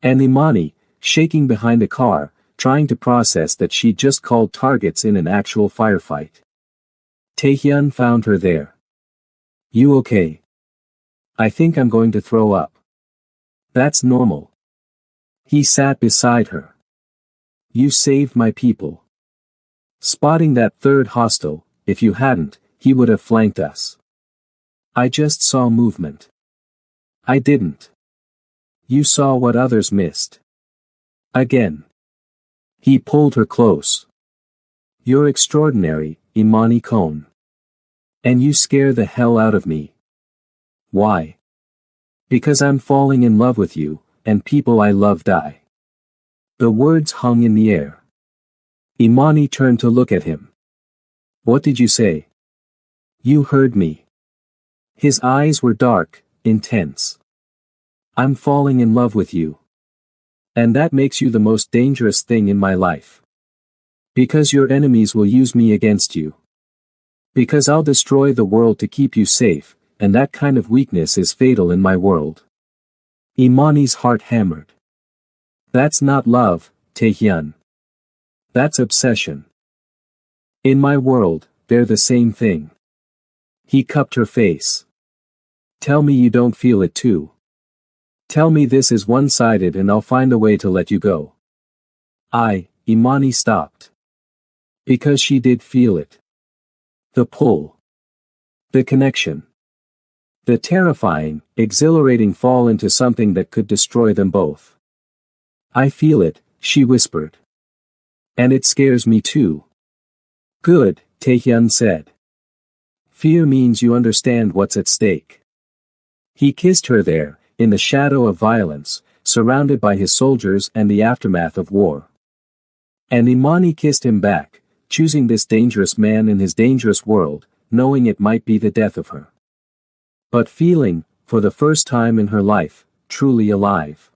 And Imani, shaking behind a car, trying to process that she'd just called targets in an actual firefight. Taehyun found her there. You okay? I think I'm going to throw up. That's normal. He sat beside her. You saved my people. Spotting that third hostile, if you hadn't, he would have flanked us. I just saw movement. I didn't. You saw what others missed. Again. He pulled her close. You're extraordinary, Imani Kohn. And you scare the hell out of me. Why? Because I'm falling in love with you, and people I love die. The words hung in the air. Imani turned to look at him. What did you say? You heard me. His eyes were dark, intense. I'm falling in love with you. And that makes you the most dangerous thing in my life. Because your enemies will use me against you. Because I'll destroy the world to keep you safe, and that kind of weakness is fatal in my world. Imani's heart hammered. That's not love, Taehyun. That's obsession. In my world, they're the same thing. He cupped her face. Tell me you don't feel it too. Tell me this is one-sided and I'll find a way to let you go. Imani stopped. Because she did feel it. The pull. The connection. The terrifying, exhilarating fall into something that could destroy them both. I feel it, she whispered. And it scares me too. Good, Taehyun said. Fear means you understand what's at stake. He kissed her there, in the shadow of violence, surrounded by his soldiers and the aftermath of war. And Imani kissed him back, choosing this dangerous man in his dangerous world, knowing it might be the death of her. but feeling, for the first time in her life, truly alive.